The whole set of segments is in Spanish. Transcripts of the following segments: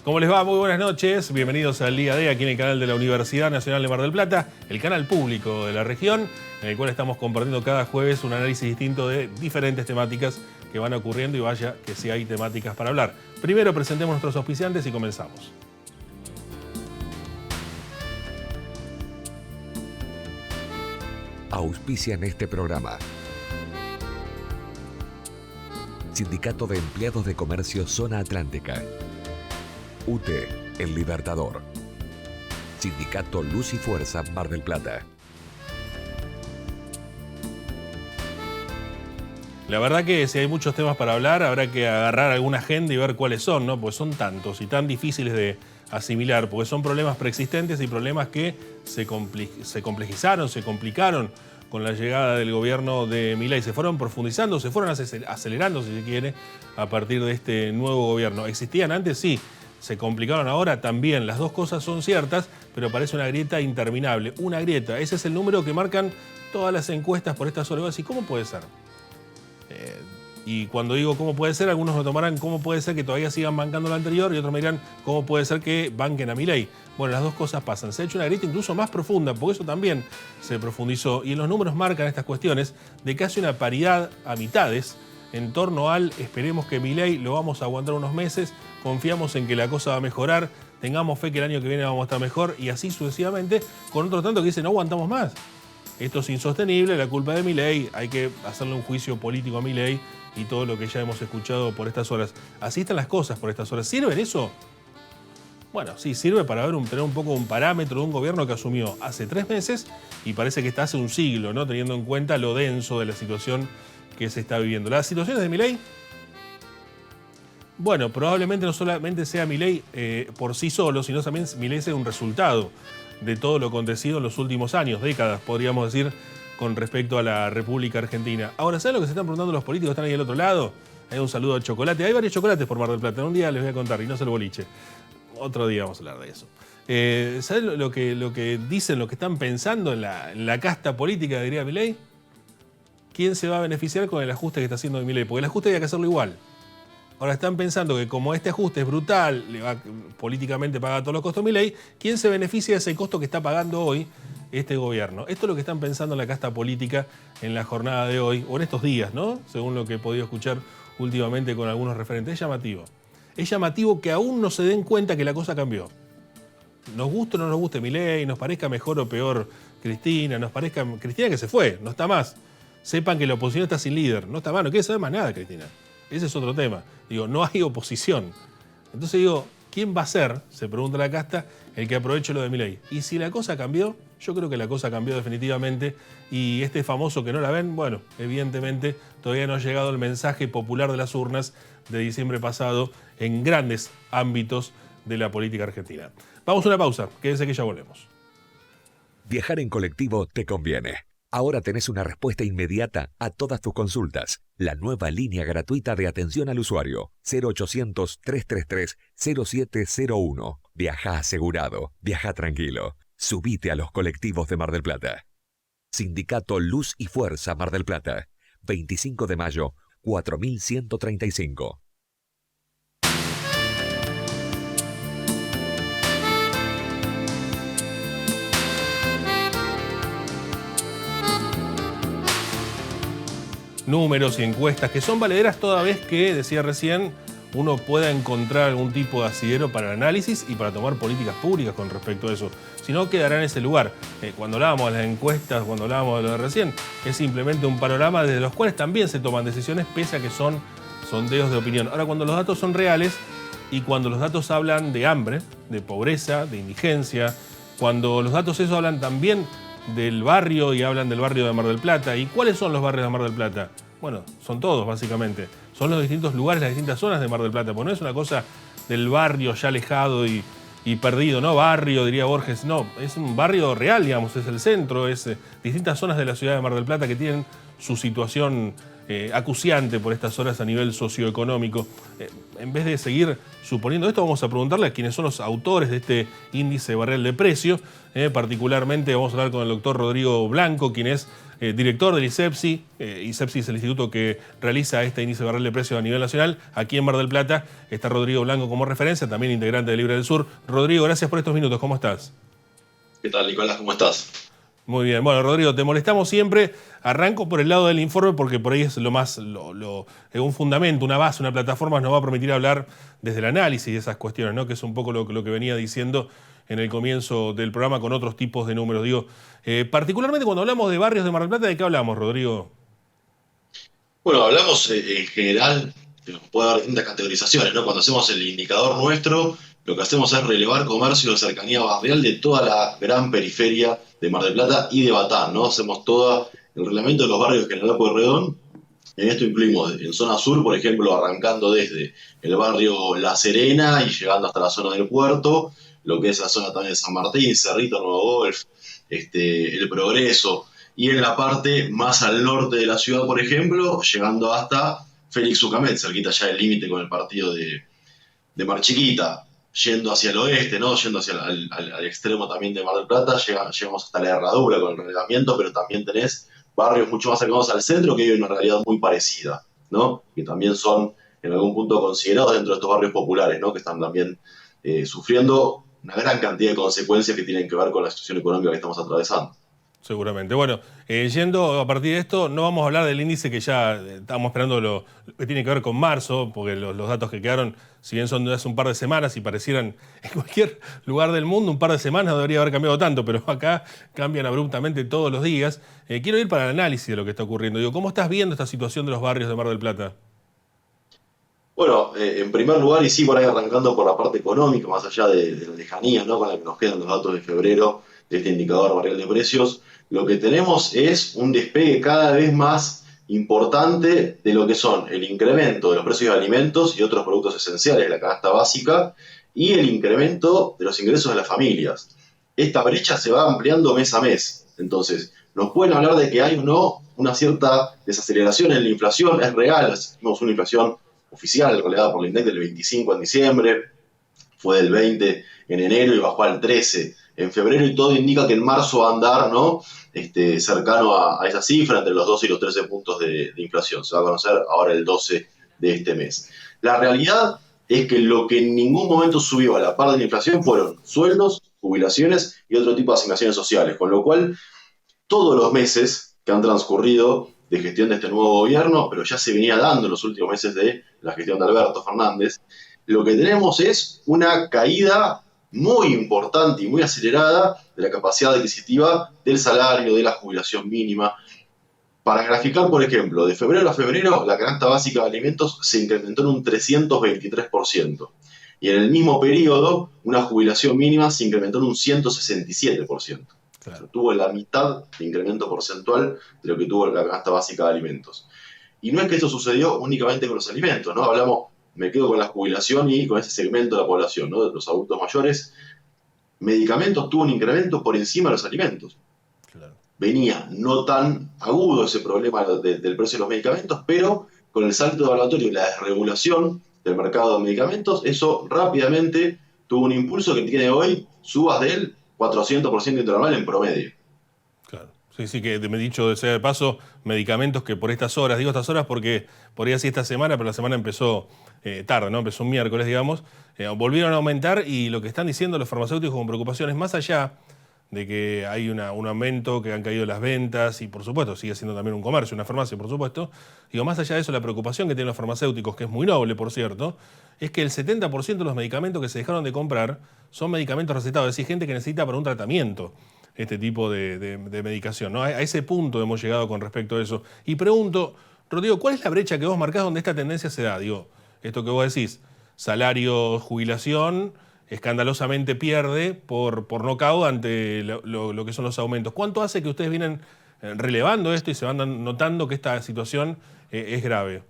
¿Cómo les va? Muy buenas noches. Bienvenidos al Día D aquí en el canal de la Universidad Nacional de Mar del Plata, el canal público de la región, en el cual estamos compartiendo cada jueves un análisis distinto de diferentes temáticas que van ocurriendo y vaya que sí hay temáticas para hablar. Primero presentemos nuestros auspiciantes y comenzamos. Auspician este programa. Sindicato de Empleados de Comercio Zona Atlántica. UTE, El Libertador. Sindicato Luz y Fuerza, Mar del Plata. La verdad que si hay muchos temas para hablar, habrá que agarrar alguna agenda y ver cuáles son, ¿no? Pues son tantos y tan difíciles de asimilar, porque son problemas preexistentes y problemas que se complejizaron, se complicaron con la llegada del gobierno de Milei. Se fueron profundizando, se fueron acelerando, si se quiere, a partir de este nuevo gobierno. ¿Existían antes? Sí. ¿Se complicaron ahora? También. Las dos cosas son ciertas, pero parece una grieta interminable. Una grieta. Ese es el número que marcan todas las encuestas por estas horas. ¿Y cómo puede ser? Y cuando digo cómo puede ser, algunos lo tomarán cómo puede ser que todavía sigan bancando lo anterior y otros me dirán cómo puede ser que banquen a Milei. Bueno, las dos cosas pasan. Se ha hecho una grieta incluso más profunda, porque eso también se profundizó. Y en los números marcan estas cuestiones de casi una paridad a mitades en torno al esperemos que Milei lo vamos a aguantar unos meses, confiamos en que la cosa va a mejorar, tengamos fe que el año que viene vamos a estar mejor y así sucesivamente, con otro tanto que dice no aguantamos más. Esto es insostenible, la culpa de Milei, hay que hacerle un juicio político a Milei y todo lo que ya hemos escuchado por estas horas. Así están las cosas por estas horas. ¿Sirve eso? Bueno, sí, sirve para tener un poco un parámetro de un gobierno que asumió hace 3 meses y parece que está hace un siglo, ¿no? Teniendo en cuenta lo denso de la situación que se está viviendo. ¿Las situaciones de Milei? Bueno, probablemente no solamente sea Milei por sí solo, sino también Milei sea un resultado de todo lo acontecido en los últimos años, décadas, podríamos decir, con respecto a la República Argentina. Ahora, ¿saben lo que se están preguntando los políticos que están ahí al otro lado? Hay un saludo al chocolate. Hay varios chocolates por Mar del Plata. Un día les voy a contar, y no es el boliche. Otro día vamos a hablar de eso. ¿Saben lo que dicen, lo que están pensando en la casta política, diría Milei? ¿Quién se va a beneficiar con el ajuste que está haciendo Milei? Porque el ajuste hay que hacerlo igual. Ahora están pensando que como este ajuste es brutal, políticamente paga todos los costos Milei, ¿quién se beneficia de ese costo que está pagando hoy este gobierno? Esto es lo que están pensando en la casta política en la jornada de hoy, o en estos días, ¿no? Según lo que he podido escuchar últimamente con algunos referentes. Es llamativo. Es llamativo que aún no se den cuenta que la cosa cambió. Nos guste o no nos guste Milei, nos parezca mejor o peor Cristina, nos parezca Cristina que se fue, no está más. Sepan que la oposición está sin líder, no está más, no quiere saber más nada Cristina. Ese es otro tema. Digo, no hay oposición. Entonces digo, ¿quién va a ser, se pregunta la casta, el que aproveche lo de Milei? Y si la cosa cambió, yo creo que la cosa cambió definitivamente. Y este famoso que no la ven, bueno, evidentemente todavía no ha llegado el mensaje popular de las urnas de diciembre pasado en grandes ámbitos de la política argentina. Vamos a una pausa, quédense que ya volvemos. Viajar en colectivo te conviene. Ahora tenés una respuesta inmediata a todas tus consultas. La nueva línea gratuita de atención al usuario. 0800-333-0701. Viaja asegurado. Viaja tranquilo. Subite a los colectivos de Mar del Plata. Sindicato Luz y Fuerza Mar del Plata. 25 de mayo, 4135. Números y encuestas que son valederas toda vez que, decía recién, uno pueda encontrar algún tipo de asidero para el análisis y para tomar políticas públicas con respecto a eso. Si no, quedará en ese lugar. Cuando hablábamos de las encuestas, cuando hablábamos de lo de recién, es simplemente un panorama desde los cuales también se toman decisiones, pese a que son sondeos de opinión. Ahora, cuando los datos son reales y cuando los datos hablan de hambre, de pobreza, de indigencia, cuando los datos eso hablan también del barrio y hablan del barrio de Mar del Plata. ¿Y cuáles son los barrios de Mar del Plata? Bueno, son todos básicamente. Son los distintos lugares, las distintas zonas de Mar del Plata. Porque no es una cosa del barrio ya alejado y perdido, ¿no? Barrio, diría Borges. No, es un barrio real, digamos, es el centro, es distintas zonas de la ciudad de Mar del Plata que tienen su situación acuciante por estas horas a nivel socioeconómico. En vez de seguir suponiendo esto, vamos a preguntarle a quienes son los autores de este índice barrial de precios. Particularmente vamos a hablar con el doctor Rodrigo Blanco, quien es director del ISEPSI. ISEPSI es el instituto que realiza este índice barrial de precios a nivel nacional. Aquí en Mar del Plata está Rodrigo Blanco como referencia, también integrante de Libre del Sur. Rodrigo, gracias por estos minutos. ¿Cómo estás? ¿Qué tal, Nicolás? ¿Cómo estás? Muy bien. Bueno, Rodrigo, te molestamos siempre. Arranco por el lado del informe porque por ahí es lo más, un fundamento, una base, una plataforma nos va a permitir hablar desde el análisis de esas cuestiones, ¿no? Que es un poco lo que venía diciendo en el comienzo del programa con otros tipos de números. Digo, particularmente cuando hablamos de barrios de Mar del Plata, ¿de qué hablamos, Rodrigo? Bueno, hablamos en general, puede haber distintas categorizaciones, ¿no? Cuando hacemos el indicador nuestro, lo que hacemos es relevar comercio de cercanía barrial de toda la gran periferia de Mar del Plata y de Batán, ¿no? Hacemos todo el reglamento de los barrios de General Pueyrredón. En esto incluimos en zona sur, por ejemplo, arrancando desde el barrio La Serena y llegando hasta la zona del puerto, lo que es la zona también de San Martín, Cerrito, Nuevo Golf, El Progreso, y en la parte más al norte de la ciudad, por ejemplo, llegando hasta Félix Ucamet, cerquita ya del límite con el partido de Mar Chiquita, yendo hacia el oeste, ¿no? Yendo hacia al extremo también de Mar del Plata, llegamos hasta la Herradura con el reglamento, pero también tenés barrios mucho más cercanos al centro que viven una realidad muy parecida, ¿no? Que también son en algún punto considerados dentro de estos barrios populares, ¿no? Que están también sufriendo una gran cantidad de consecuencias que tienen que ver con la situación económica que estamos atravesando. Seguramente. Bueno, yendo a partir de esto, no vamos a hablar del índice que ya estamos esperando lo que tiene que ver con marzo, porque los datos que quedaron, si bien son de hace un par de semanas y parecieran en cualquier lugar del mundo, un par de semanas no debería haber cambiado tanto, pero acá cambian abruptamente todos los días. Quiero ir para el análisis de lo que está ocurriendo. Digo, ¿cómo estás viendo esta situación de los barrios de Mar del Plata? Bueno, en primer lugar, y sí, por ahí arrancando por la parte económica, más allá de la lejanía, ¿no? Con la que nos quedan los datos de febrero de este indicador barrial de precios, lo que tenemos es un despegue cada vez más importante de lo que son el incremento de los precios de alimentos y otros productos esenciales de la canasta básica y el incremento de los ingresos de las familias. Esta brecha se va ampliando mes a mes. Entonces, nos pueden hablar de que hay o no una cierta desaceleración en la inflación, es real, tenemos una inflación oficial relevada por el INDEC del 25 en diciembre, fue del 20 en enero y bajó al 13 en febrero, y todo indica que en marzo va a andar, ¿no? Cercano a esa cifra, entre los 12 y los 13 puntos de inflación. Se va a conocer ahora el 12 de este mes. La realidad es que lo que en ningún momento subió a la par de la inflación fueron sueldos, jubilaciones y otro tipo de asignaciones sociales, con lo cual todos los meses que han transcurrido de gestión de este nuevo gobierno, pero ya se venía dando en los últimos meses de la gestión de Alberto Fernández, lo que tenemos es una caída muy importante y muy acelerada de la capacidad adquisitiva del salario, de la jubilación mínima. Para graficar, por ejemplo, de febrero a febrero, la canasta básica de alimentos se incrementó en un 323%. Y en el mismo periodo, una jubilación mínima se incrementó en un 167%. Claro. Tuvo la mitad de incremento porcentual de lo que tuvo la canasta básica de alimentos. Y no es que eso sucedió únicamente con los alimentos, ¿no? Me quedo con la jubilación y con ese segmento de la población, ¿no? De los adultos mayores. Medicamentos tuvo un incremento por encima de los alimentos. Claro. Venía no tan agudo ese problema del precio de los medicamentos, pero con el salto evaluatorio y la desregulación del mercado de medicamentos, eso rápidamente tuvo un impulso que tiene hoy subas del 400% interanual en promedio. Claro. Sí, que me he dicho sea de paso, medicamentos que por estas horas, digo estas horas porque podría decir esta semana, pero la semana empezó tarde, ¿no? Empezó un miércoles, digamos, volvieron a aumentar, y lo que están diciendo los farmacéuticos con preocupaciones, más allá de que hay un aumento, que han caído las ventas, y por supuesto sigue siendo también un comercio, una farmacia, por supuesto, digo, más allá de eso, la preocupación que tienen los farmacéuticos, que es muy noble, por cierto, es que el 70% de los medicamentos que se dejaron de comprar son medicamentos recetados, es decir, gente que necesita para un tratamiento este tipo de medicación, ¿no? A ese punto hemos llegado con respecto a eso. Y pregunto, Rodrigo, ¿cuál es la brecha que vos marcás donde esta tendencia se da? Digo, esto que vos decís, salario, jubilación, escandalosamente pierde por nocaut ante lo que son los aumentos. ¿Cuánto hace que ustedes vienen relevando esto y se van notando que esta situación es grave?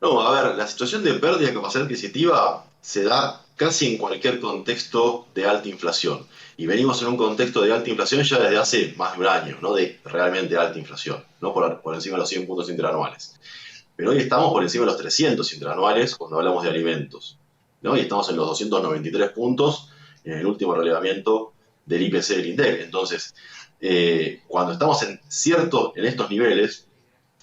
No, a ver, la situación de pérdida de capacidad adquisitiva se da casi en cualquier contexto de alta inflación. Y venimos en un contexto de alta inflación ya desde hace más de un año, ¿no? De realmente alta inflación, ¿no? Por encima de los 100 puntos interanuales. Pero hoy estamos por encima de los 300 interanuales cuando hablamos de alimentos, ¿no? Y estamos en los 293 puntos en el último relevamiento del IPC del INDEC. Entonces, cuando estamos en estos niveles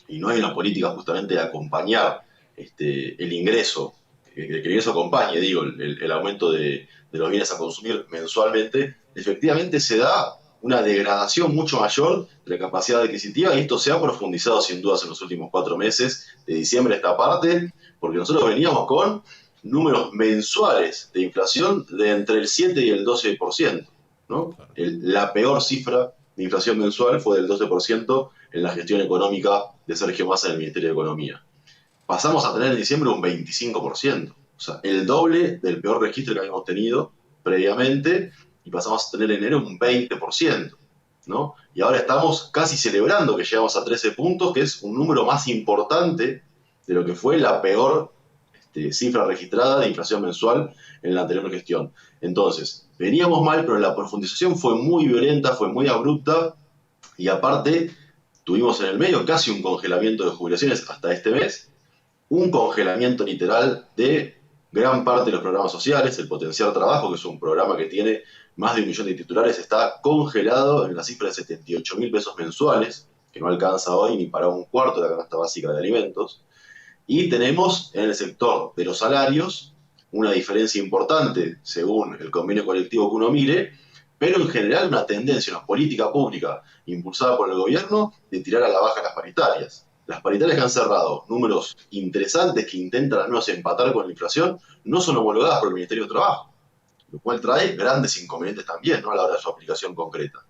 y no hay una política justamente de acompañar el ingreso, que el ingreso acompañe, digo, el aumento de los bienes a consumir mensualmente, efectivamente se da una degradación mucho mayor de la capacidad adquisitiva, y esto se ha profundizado sin dudas en los últimos 4 meses, de diciembre a esta parte, porque nosotros veníamos con números mensuales de inflación de entre el 7 y el 12%, ¿no? La peor cifra de inflación mensual fue del 12% en la gestión económica de Sergio Massa en el Ministerio de Economía. Pasamos a tener en diciembre un 25%, o sea, el doble del peor registro que habíamos tenido previamente, y pasamos a tener en enero un 20%, ¿no? Y ahora estamos casi celebrando que llegamos a 13 puntos, que es un número más importante de lo que fue la peor cifra registrada de inflación mensual en la anterior gestión. Entonces, veníamos mal, pero la profundización fue muy violenta, fue muy abrupta, y aparte tuvimos en el medio casi un congelamiento de jubilaciones hasta este mes, un congelamiento literal de gran parte de los programas sociales. El Potenciar Trabajo, que es un programa que tiene más de 1 millón de titulares, está congelado en la cifra de 78.000 pesos mensuales, que no alcanza hoy ni para un cuarto de la canasta básica de alimentos. Y tenemos en el sector de los salarios una diferencia importante según el convenio colectivo que uno mire, pero en general una tendencia, una política pública impulsada por el gobierno de tirar a la baja las paritarias. Las paritarias que han cerrado números interesantes que intentan al menos empatar con la inflación no son homologadas por el Ministerio de Trabajo, lo cual trae grandes inconvenientes también, ¿no?, a la hora de su aplicación concreta.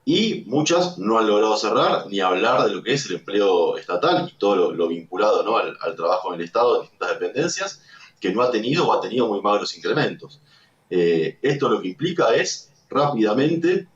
Y muchas no han logrado cerrar ni hablar de lo que es el empleo estatal y todo lo vinculado, ¿no?, al trabajo en el Estado, en distintas dependencias, que no ha tenido o ha tenido muy magros incrementos. Esto lo que implica es rápidamente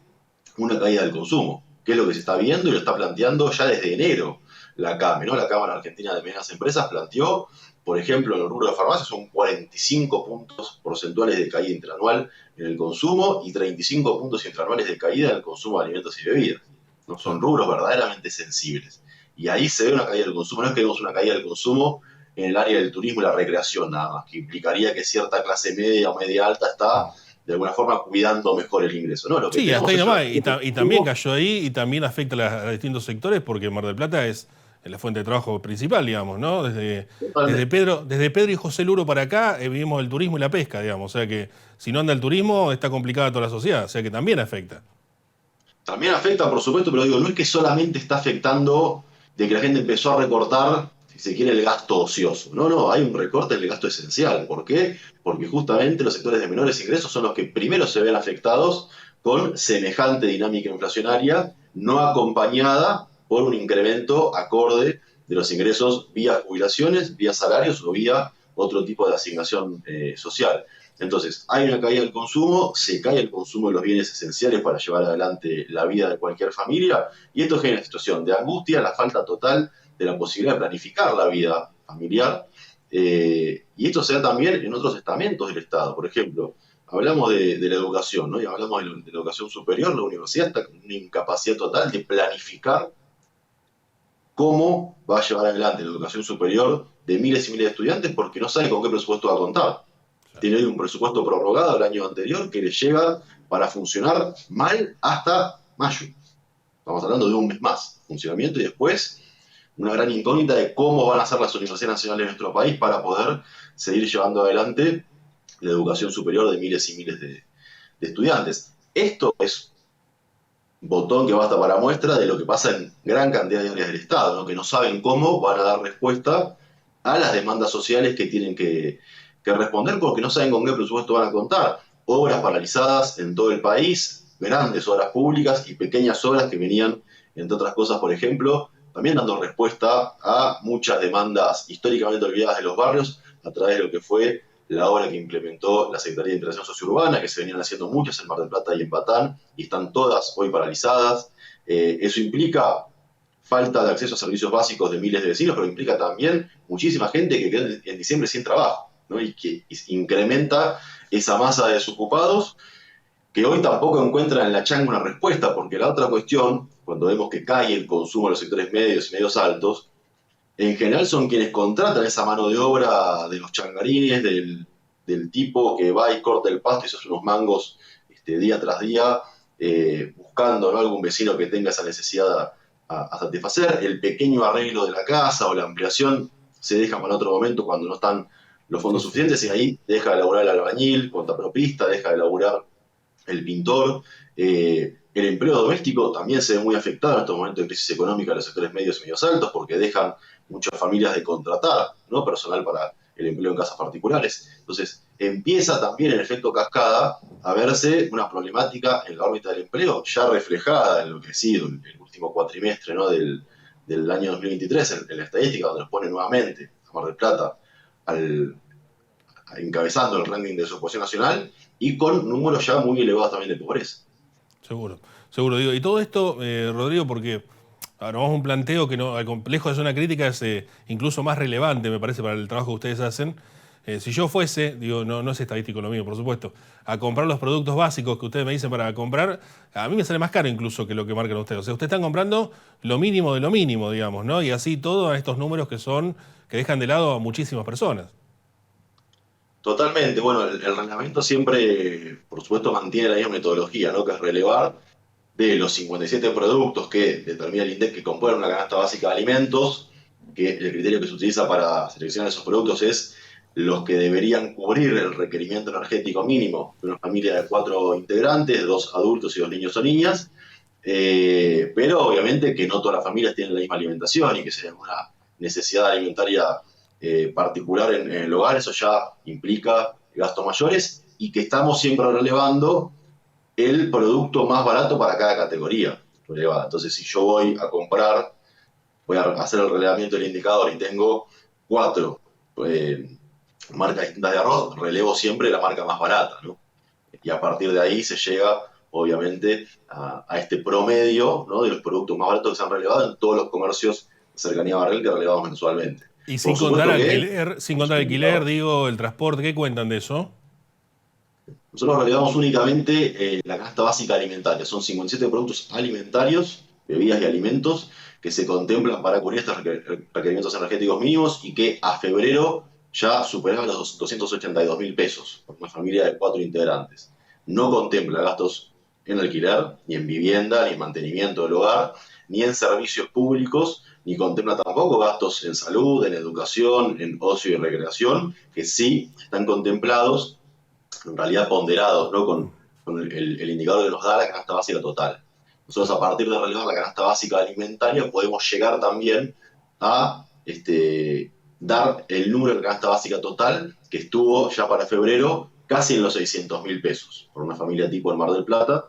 una caída del consumo, que es lo que se está viendo y lo está planteando ya desde enero la CAME, ¿no? La Cámara Argentina de Medianas Empresas planteó, por ejemplo, en el rubro de farmacias, un 45 puntos porcentuales de caída interanual en el consumo y 35 puntos interanuales de caída en el consumo de alimentos y bebidas, ¿no? Son rubros verdaderamente sensibles. Y ahí se ve una caída del consumo. No es que vemos una caída del consumo en el área del turismo y la recreación nada más, que implicaría que cierta clase media o media alta está de alguna forma cuidando mejor el ingreso, ¿no? Lo que Sí, hasta ahí nomás. Y también consumo. cayó ahí y también afecta a distintos sectores, porque Mar del Plata es la fuente de trabajo principal, digamos, ¿no? Desde Pedro y José Luro para acá vivimos el turismo y la pesca, digamos. O sea que si no anda el turismo está complicada toda la sociedad. O sea que también afecta. También afecta, por supuesto, pero digo, no es que solamente está afectando de que la gente empezó a recortar, si se quiere, el gasto ocioso. No, no, hay un recorte en el gasto esencial. ¿Por qué? Porque justamente los sectores de menores ingresos son los que primero se ven afectados con semejante dinámica inflacionaria, no acompañada por un incremento acorde de los ingresos vía jubilaciones, vía salarios o vía otro tipo de asignación social. Entonces, hay una caída del consumo, se cae el consumo de los bienes esenciales para llevar adelante la vida de cualquier familia, y esto genera una situación de angustia, la falta total de la posibilidad de planificar la vida familiar, y esto se da también en otros estamentos del Estado. Por ejemplo, hablamos de la educación, ¿no? Y hablamos de la educación superior. La universidad está con una incapacidad total de planificar cómo va a llevar adelante la educación superior de miles y miles de estudiantes, porque no sabe con qué presupuesto va a contar. Tiene un presupuesto prorrogado el año anterior que le llega para funcionar mal hasta mayo. Estamos hablando de un mes más funcionamiento, y después una gran incógnita de cómo van a ser las universidades nacionales de nuestro país para poder seguir llevando adelante la educación superior de miles y miles de estudiantes. Esto es botón que basta para muestra de lo que pasa en gran cantidad de áreas del Estado, ¿no? Que no saben cómo van a dar respuesta a las demandas sociales que tienen que responder, porque no saben con qué presupuesto van a contar. Obras paralizadas en todo el país, grandes obras públicas y pequeñas obras que venían, entre otras cosas, por ejemplo, también dando respuesta a muchas demandas históricamente olvidadas de los barrios a través de lo que fue la obra que implementó la Secretaría de Integración Sociourbana, que se venían haciendo muchas en Mar del Plata y en Batán, y están todas hoy paralizadas. Eso implica falta de acceso a servicios básicos de miles de vecinos, pero implica también muchísima gente que queda en diciembre sin trabajo, ¿no? Y que incrementa esa masa de desocupados que hoy tampoco encuentran en la changa una respuesta, porque la otra cuestión, cuando vemos que cae el consumo en los sectores medios y medios altos, en general son quienes contratan esa mano de obra de los changarines, del tipo que va y corta el pasto y se hace unos mangos día tras día, buscando, ¿no?, algún vecino que tenga esa necesidad a satisfacer. El pequeño arreglo de la casa o la ampliación se deja para otro momento cuando no están los fondos suficientes, y ahí deja de laburar el albañil, contrapropista, deja de laburar el pintor. El empleo doméstico también se ve muy afectado en estos momentos de crisis económica en los sectores medios y medios altos, porque dejan muchas familias de contratar, ¿no?, personal para el empleo en casas particulares. Entonces, empieza también en efecto cascada a verse una problemática en la órbita del empleo, ya reflejada en lo que ha sido el último cuatrimestre, ¿no?, del año 2023, en la estadística, donde nos pone nuevamente a Mar del Plata encabezando el ranking de desocupación nacional y con números ya muy elevados también de pobreza. Seguro, digo. Y todo esto, Rodrigo, porque ahora vamos a un planteo que no, al complejo de zona crítica es incluso más relevante, me parece, para el trabajo que ustedes hacen. Si yo fuese, digo, no es estadístico lo mío, por supuesto, a comprar los productos básicos que ustedes me dicen para comprar, a mí me sale más caro incluso que lo que marcan ustedes. O sea, ustedes están comprando lo mínimo de lo mínimo, digamos, ¿no? Y así todo a estos números que dejan de lado a muchísimas personas. Totalmente. Bueno, el reglamento siempre, por supuesto, mantiene la misma metodología, ¿no?, que es relevar de los 57 productos que determina el INDEC que componen una canasta básica de alimentos, que el criterio que se utiliza para seleccionar esos productos es los que deberían cubrir el requerimiento energético mínimo de una familia de 4 integrantes, 2 adultos y 2 niños o niñas, pero obviamente que no todas las familias tienen la misma alimentación y que si hay alguna necesidad alimentaria particular en el hogar, eso ya implica gastos mayores, y que estamos siempre relevando el producto más barato para cada categoría relevada. Entonces, si yo voy a hacer el relevamiento del indicador y tengo 4 marcas distintas de arroz, relevo siempre la marca más barata, ¿no? Y a partir de ahí se llega, obviamente, a este promedio, ¿no?, de los productos más baratos que se han relevado en todos los comercios de cercanía barrial que relevamos mensualmente. Y sin contar alquiler, digo, el transporte, ¿qué cuentan de eso? Nosotros relevamos únicamente la canasta básica alimentaria. Son 57 productos alimentarios, bebidas y alimentos, que se contemplan para cubrir estos requerimientos energéticos mínimos y que a febrero ya superaban los 282.000 pesos por una familia de 4 integrantes. No contempla gastos en alquiler, ni en vivienda, ni en mantenimiento del hogar, ni en servicios públicos, ni contempla tampoco gastos en salud, en educación, en ocio y recreación, que sí están contemplados, en realidad ponderados, ¿no?, con el indicador que nos da la canasta básica total. Nosotros, a partir de relevar la canasta básica alimentaria, podemos llegar también a dar el número de canasta básica total, que estuvo ya para febrero casi en los 600.000 pesos, por una familia tipo en Mar del Plata.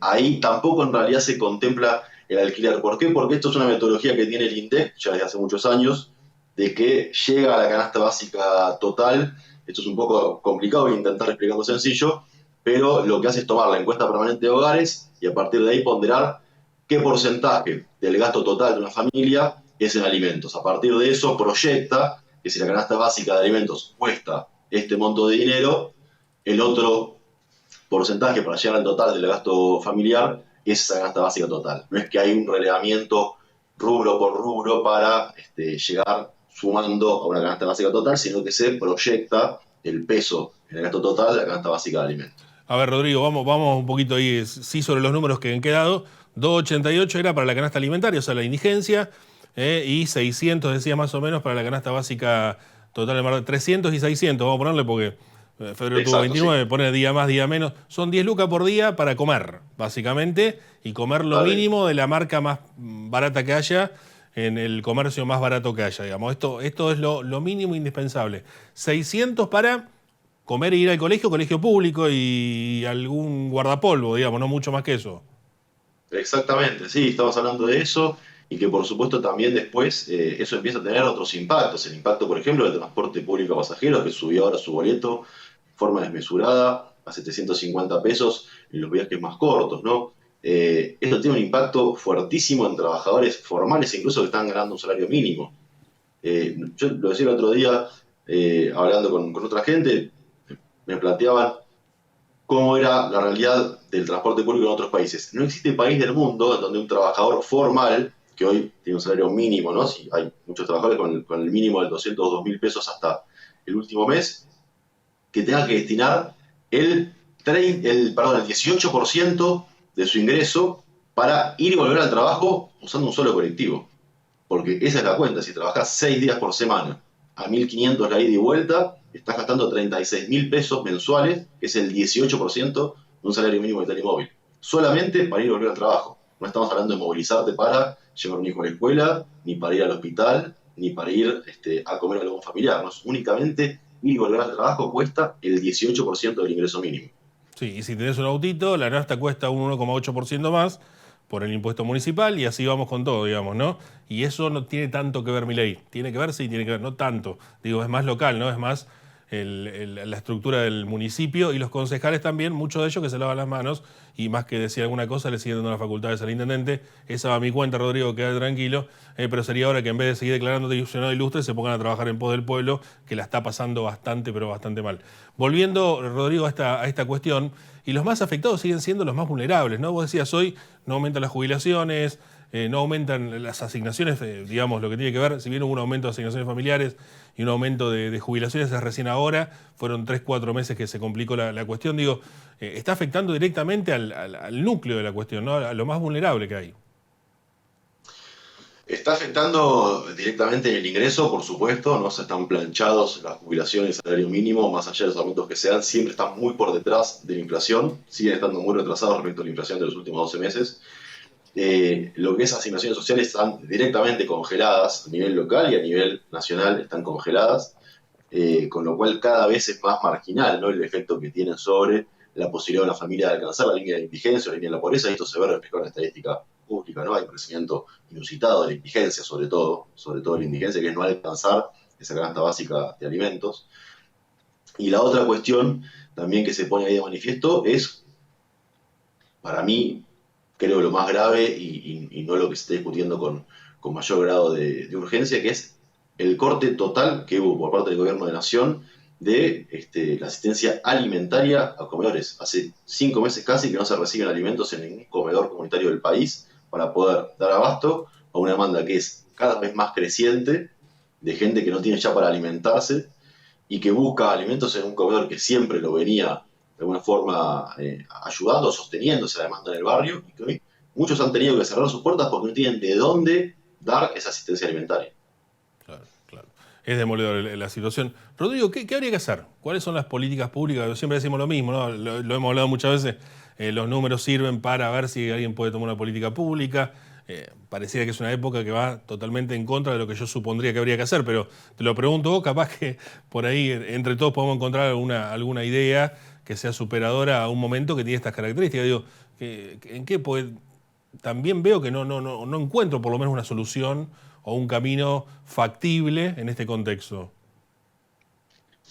Ahí tampoco en realidad se contempla el alquiler. ¿Por qué? Porque esto es una metodología que tiene el INDEC ya desde hace muchos años, de que llega a la canasta básica total. Esto es un poco complicado, voy a intentar explicarlo sencillo, pero lo que hace es tomar la encuesta permanente de hogares y a partir de ahí ponderar qué porcentaje del gasto total de una familia es en alimentos. A partir de eso proyecta que si la canasta básica de alimentos cuesta este monto de dinero, el otro porcentaje para llegar al total del gasto familiar es esa canasta básica total. No es que hay un relevamiento rubro por rubro para llegar sumando a una canasta básica total, sino que se proyecta el peso en el gasto total de la canasta básica de alimentos. A ver, Rodrigo, vamos un poquito ahí, sí, sobre los números que han quedado. 288 era para la canasta alimentaria, o sea, la indigencia, y 600, decía más o menos, para la canasta básica total. 300 y 600, vamos a ponerle porque febrero tuvo 29, sí. Pone día más, día menos. Son 10 lucas por día para comer, básicamente, y comer lo mínimo de la marca más barata que haya, en el comercio más barato que haya, digamos. Esto es lo mínimo indispensable. 600 para comer e ir al colegio público y algún guardapolvo, digamos, no mucho más que eso. Exactamente, sí, estamos hablando de eso, y que por supuesto también después eso empieza a tener otros impactos. El impacto, por ejemplo, del transporte público a pasajeros, que subió ahora su boleto de forma desmesurada a 750 pesos en los viajes más cortos, ¿no? Esto tiene un impacto fuertísimo en trabajadores formales, incluso que están ganando un salario mínimo. Yo lo decía el otro día, hablando con otra gente, me planteaban cómo era la realidad del transporte público en otros países. No existe país del mundo en donde un trabajador formal, que hoy tiene un salario mínimo, ¿no? Si hay muchos trabajadores con el mínimo de 202.000 pesos hasta el último mes, que tenga que destinar el 18% de su ingreso para ir y volver al trabajo usando un solo colectivo. Porque esa es la cuenta, si trabajás 6 días por semana, a 1.500 la ida y vuelta, estás gastando 36.000 pesos mensuales, que es el 18% de un salario mínimo vital y móvil. Solamente para ir y volver al trabajo. No estamos hablando de movilizarte para llevar un hijo a la escuela, ni para ir al hospital, ni para ir a comer a algún familiar. No, únicamente ir y volver al trabajo cuesta el 18% del ingreso mínimo. Sí, y si tenés un autito, la nafta cuesta un 1,8% más por el impuesto municipal y así vamos con todo, digamos, ¿no? Y eso no tiene tanto que ver mi ley. Tiene que ver, sí, tiene que ver, no tanto. Digo, es más local, ¿no? Es más la estructura del municipio y los concejales también, muchos de ellos que se lavan las manos y más que decir alguna cosa le siguen dando las facultades al intendente. Esa va a mi cuenta, Rodrigo, quédate tranquilo. Pero sería ahora que en vez de seguir declarando funcionario ilustre se pongan a trabajar en pos del pueblo, que la está pasando bastante, pero bastante mal. Volviendo, Rodrigo, a esta cuestión, y los más afectados siguen siendo los más vulnerables, ¿no? Vos decías hoy, no aumentan las jubilaciones, no aumentan las asignaciones, digamos, lo que tiene que ver, si bien hubo un aumento de asignaciones familiares y un aumento de jubilaciones, es recién ahora, fueron 3-4 meses que se complicó la cuestión, digo, está afectando directamente al núcleo de la cuestión, ¿no? A lo más vulnerable que hay. Está afectando directamente en el ingreso, por supuesto, no se están planchados las jubilaciones y el salario mínimo, más allá de los aumentos que sean, siempre están muy por detrás de la inflación, siguen estando muy retrasados respecto a la inflación de los últimos 12 meses. Lo que es asignaciones sociales están directamente congeladas a nivel local y a nivel nacional están congeladas, con lo cual cada vez es más marginal, ¿no? El efecto que tienen sobre la posibilidad de una familia de alcanzar la línea de indigencia o la línea de la pobreza, y esto se ve reflejado en la estadística pública, ¿no? Hay un crecimiento inusitado de la indigencia, sobre todo la indigencia, que es no alcanzar esa canasta básica de alimentos. Y la otra cuestión también que se pone ahí de manifiesto es, para mí, creo lo más grave y no lo que se está discutiendo con mayor grado de urgencia, que es el corte total que hubo por parte del gobierno de Nación de la asistencia alimentaria a comedores. Hace 5 meses casi que no se reciben alimentos en ningún comedor comunitario del país para poder dar abasto a una demanda que es cada vez más creciente de gente que no tiene ya para alimentarse y que busca alimentos en un comedor que siempre lo venía de alguna forma ayudando, sosteniendo esa demanda en el barrio, y que hoy muchos han tenido que cerrar sus puertas porque no tienen de dónde dar esa asistencia alimentaria. Claro, claro. Es demoledor la situación. Rodrigo, ¿qué habría que hacer? ¿Cuáles son las políticas públicas? Siempre decimos lo mismo, ¿no? Lo hemos hablado muchas veces. Los números sirven para ver si alguien puede tomar una política pública. Pareciera que es una época que va totalmente en contra de lo que yo supondría que habría que hacer, pero te lo pregunto vos, capaz que por ahí entre todos podemos encontrar alguna idea que sea superadora a un momento que tiene estas características. Digo, ¿en qué puede? También veo que no encuentro por lo menos una solución o un camino factible en este contexto.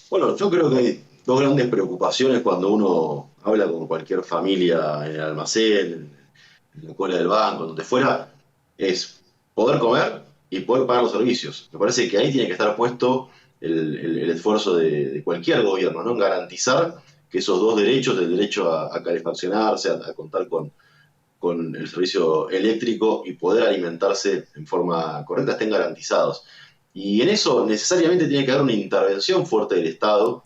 Bueno, yo creo que hay dos grandes preocupaciones cuando uno habla con cualquier familia en el almacén, en la cola del banco, donde fuera, es poder comer y poder pagar los servicios. Me parece que ahí tiene que estar puesto el esfuerzo de cualquier gobierno, ¿no? En garantizar que esos dos derechos, el derecho a calefaccionarse, a contar con el servicio eléctrico y poder alimentarse en forma correcta, estén garantizados. Y en eso necesariamente tiene que haber una intervención fuerte del Estado.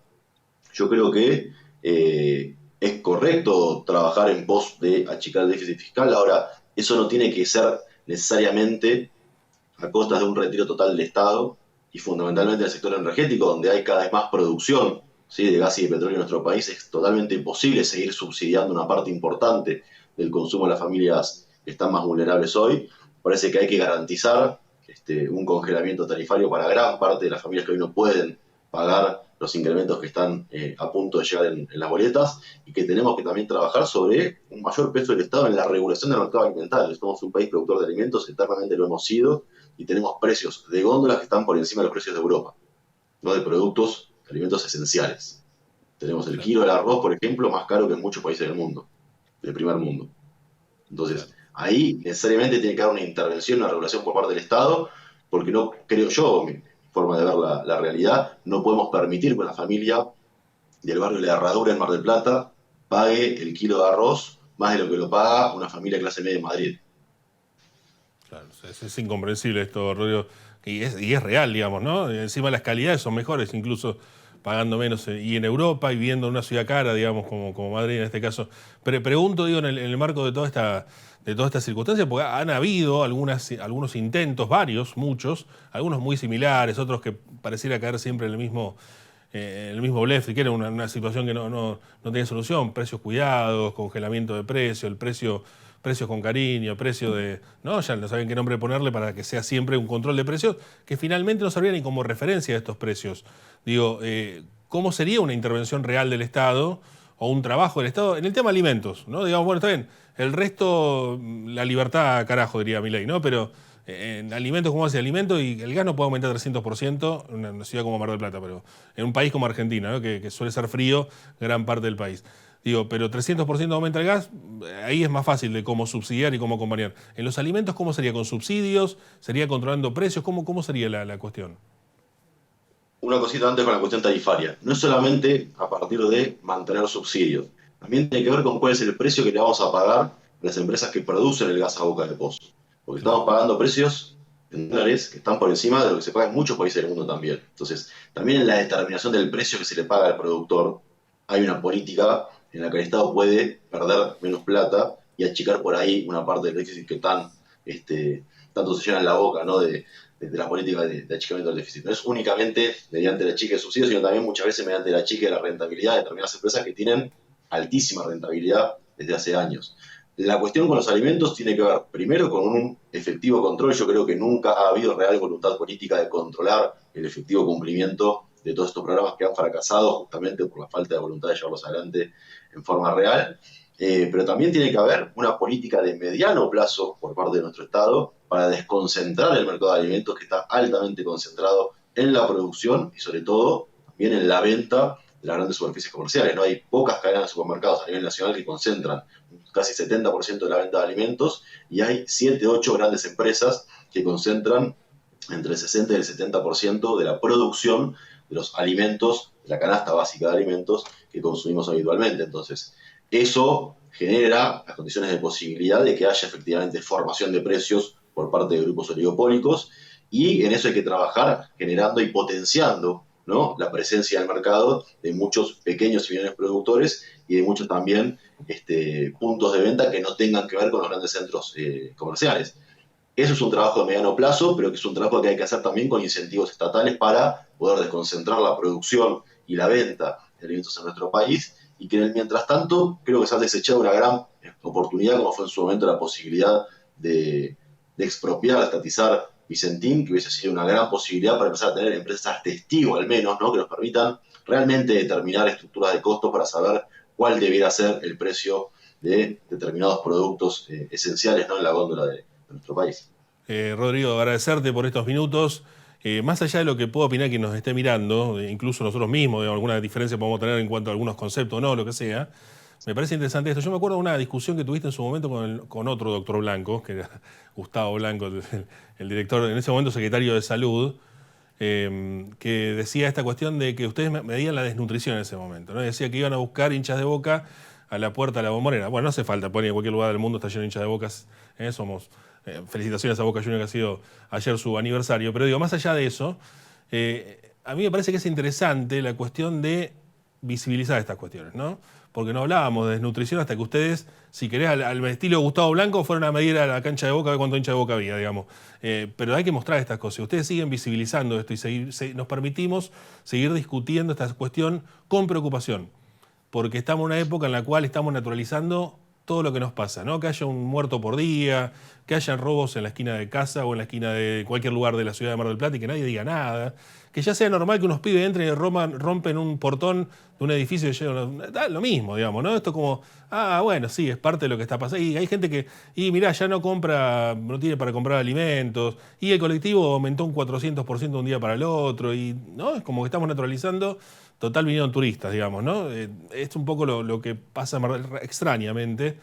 Yo creo que es correcto trabajar en pos de achicar el déficit fiscal. Ahora, eso no tiene que ser necesariamente a costas de un retiro total del Estado y fundamentalmente en el sector energético, donde hay cada vez más producción, ¿sí?, de gas y de petróleo en nuestro país. Es totalmente imposible seguir subsidiando una parte importante del consumo de las familias que están más vulnerables hoy. Parece que hay que garantizar un congelamiento tarifario para gran parte de las familias que hoy no pueden pagar los incrementos que están a punto de llegar en las boletas, y que tenemos que también trabajar sobre un mayor peso del Estado en la regulación del mercado alimentario. Somos un país productor de alimentos, eternamente lo hemos sido, y tenemos precios de góndolas que están por encima de los precios de Europa, no de productos, de alimentos esenciales. Tenemos el kilo del arroz, por ejemplo, más caro que en muchos países del mundo, del primer mundo. Entonces, ahí necesariamente tiene que haber una intervención, una regulación por parte del Estado, porque no creo yo, mi forma de ver la realidad, no podemos permitir que una familia del barrio La Herradura en Mar del Plata pague el kilo de arroz más de lo que lo paga una familia de clase media en Madrid. Claro, es incomprensible esto, Rodrigo. Y es real, digamos, ¿no? Y encima las calidades son mejores, incluso pagando menos. Y en Europa y viviendo en una ciudad cara, digamos, como Madrid en este caso. Pero pregunto, digo, en el marco de toda esta circunstancia, porque han habido algunos intentos, varios, muchos, algunos muy similares, otros que pareciera caer siempre en el mismo blef, que era una situación que no tenía solución, precios cuidados, congelamiento de precios, precios con cariño, precio de, ¿no? Ya no saben qué nombre ponerle para que sea siempre un control de precios, que finalmente no servía ni como referencia a estos precios. Digo, ¿cómo sería una intervención real del Estado o un trabajo del Estado en el tema alimentos? ¿No? Digamos, bueno, está bien, el resto, la libertad, carajo, diría Milei, ¿no? Pero en alimentos, ¿cómo hace alimentos? Y el gas no puede aumentar 300% en una ciudad como Mar del Plata, pero en un país como Argentina, ¿no? que suele ser frío gran parte del país. Digo, pero 300% aumenta el gas, ahí es más fácil de cómo subsidiar y cómo acompañar. En los alimentos, ¿cómo sería? ¿Con subsidios? ¿Sería controlando precios? ¿Cómo sería la cuestión? Una cosita antes con la cuestión tarifaria. No es solamente a partir de mantener subsidios, también tiene que ver con cuál es el precio que le vamos a pagar a las empresas que producen el gas a boca de pozo. Porque Claro. estamos pagando precios en dólares que están por encima de lo que se paga en muchos países del mundo también. Entonces, también en la determinación del precio que se le paga al productor, hay una política en la que el Estado puede perder menos plata y achicar por ahí una parte del déficit que tanto se llena en la boca, ¿no? De la política de achicamiento del déficit. No es únicamente mediante la chica de subsidios, sino también muchas veces mediante la chica de la rentabilidad de determinadas empresas que tienen altísima rentabilidad desde hace años. La cuestión con los alimentos tiene que ver primero con un efectivo control. Yo creo que nunca ha habido real voluntad política de controlar el efectivo cumplimiento de todos estos programas que han fracasado justamente por la falta de voluntad de llevarlos adelante en forma real. Pero también tiene que haber una política de mediano plazo por parte de nuestro Estado para desconcentrar el mercado de alimentos que está altamente concentrado en la producción y sobre todo también en la venta de las grandes superficies comerciales. ¿No? Hay pocas cadenas de supermercados a nivel nacional que concentran casi 70% de la venta de alimentos y hay 7, 8 grandes empresas que concentran entre el 60 y el 70% de la producción de los alimentos, de la canasta básica de alimentos que consumimos habitualmente. Entonces, eso genera las condiciones de posibilidad de que haya efectivamente formación de precios por parte de grupos oligopólicos y en eso hay que trabajar generando y potenciando, ¿no? La presencia en el mercado de muchos pequeños y medianos productores y de muchos también puntos de venta que no tengan que ver con los grandes centros comerciales. Eso es un trabajo de mediano plazo, pero que es un trabajo que hay que hacer también con incentivos estatales para poder desconcentrar la producción y la venta de alimentos en nuestro país y que en el mientras tanto creo que se ha desechado una gran oportunidad como fue en su momento la posibilidad de expropiar, de estatizar Vicentín, que hubiese sido una gran posibilidad para empezar a tener empresas testigo al menos, ¿no? Que nos permitan realmente determinar estructuras de costos para saber cuál debiera ser el precio de determinados productos esenciales, ¿no? En la góndola de nuestro país. Rodrigo, agradecerte por estos minutos. Más allá de lo que puedo opinar quien nos esté mirando, incluso nosotros mismos, digamos, alguna diferencia podemos tener en cuanto a algunos conceptos o no, lo que sea, me parece interesante esto. Yo me acuerdo de una discusión que tuviste en su momento con otro doctor Blanco, que era Gustavo Blanco, el director, en ese momento secretario de Salud, que decía esta cuestión de que ustedes medían la desnutrición en ese momento, ¿no? Decía que iban a buscar hinchas de Boca a la puerta de la Bombonera. Bueno, no hace falta, pone en cualquier lugar del mundo está lleno de hinchas de Bocas. Felicitaciones a Boca Juniors que ha sido ayer su aniversario. Pero digo, más allá de eso, a mí me parece que es interesante la cuestión de visibilizar estas cuestiones, ¿no? Porque no hablábamos de desnutrición hasta que ustedes, si querés, al estilo Gustavo Blanco, fueron a medir a la cancha de Boca a ver cuánto hincha de Boca había, digamos. Pero hay que mostrar estas cosas. Ustedes siguen visibilizando esto y nos permitimos seguir discutiendo esta cuestión con preocupación. Porque estamos en una época en la cual estamos naturalizando todo lo que nos pasa, ¿no? Que haya un muerto por día, que hayan robos en la esquina de casa o en la esquina de cualquier lugar de la ciudad de Mar del Plata y que nadie diga nada. Que ya sea normal que unos pibes entren y rompen un portón de un edificio y da lo mismo, digamos, ¿no? Esto como, bueno, sí, es parte de lo que está pasando. Y hay gente que, mirá, ya no tiene para comprar alimentos, y el colectivo aumentó un 400% de un día para el otro, y ¿no? Es como que estamos naturalizando. Total vinieron turistas, digamos, ¿no? Es un poco lo que pasa extrañamente.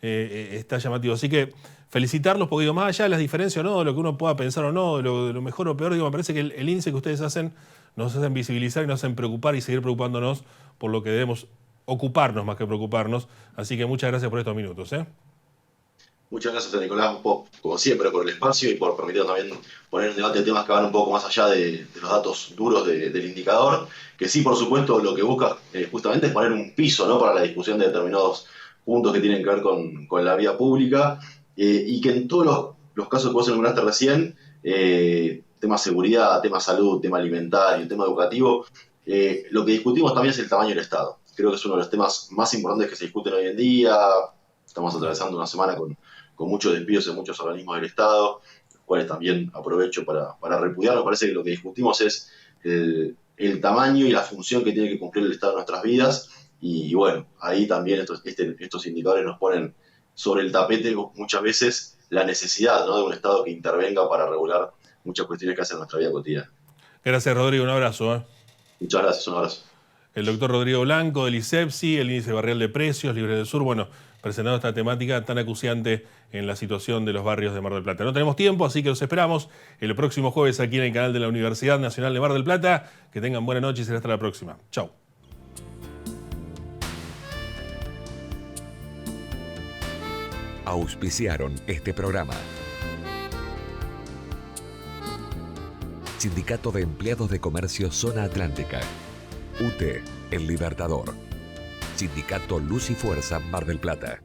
está llamativo. Así que felicitarlos, porque digo, más allá de las diferencias, ¿no? De lo que uno pueda pensar o no, de lo mejor o peor, digo, me parece que el índice que ustedes hacen nos hacen visibilizar y nos hacen preocupar y seguir preocupándonos por lo que debemos ocuparnos más que preocuparnos. Así que muchas gracias por estos minutos. Muchas gracias a Nicolás, como siempre, por el espacio y por permitirnos también poner en debate temas que van un poco más allá de los datos duros del indicador, que sí, por supuesto, lo que busca justamente es poner un piso, ¿no?, para la discusión de determinados puntos que tienen que ver con la vía pública, y que en todos los casos que vos enumeraste recién, tema seguridad, tema salud, tema alimentario, tema educativo, lo que discutimos también es el tamaño del Estado. Creo que es uno de los temas más importantes que se discuten hoy en día. Estamos atravesando una semana con muchos despidos en muchos organismos del Estado, los cuales también aprovecho para repudiar. Me parece que lo que discutimos es el tamaño y la función que tiene que cumplir el Estado en nuestras vidas, y bueno, ahí también estos indicadores nos ponen sobre el tapete muchas veces la necesidad, ¿no?, de un Estado que intervenga para regular muchas cuestiones que hacen en nuestra vida cotidiana. Gracias, Rodrigo, un abrazo. Muchas gracias, un abrazo. El doctor Rodrigo Blanco del ISEPSI, el Índice Barrial de Precios, Libre del Sur, bueno, presentando esta temática tan acuciante en la situación de los barrios de Mar del Plata. No tenemos tiempo, así que los esperamos el próximo jueves aquí en el canal de la Universidad Nacional de Mar del Plata. Que tengan buena noche y será hasta la próxima. Chau. Auspiciaron este programa. Sindicato de Empleados de Comercio Zona Atlántica. UTE, El Libertador. Sindicato Luz y Fuerza Mar del Plata.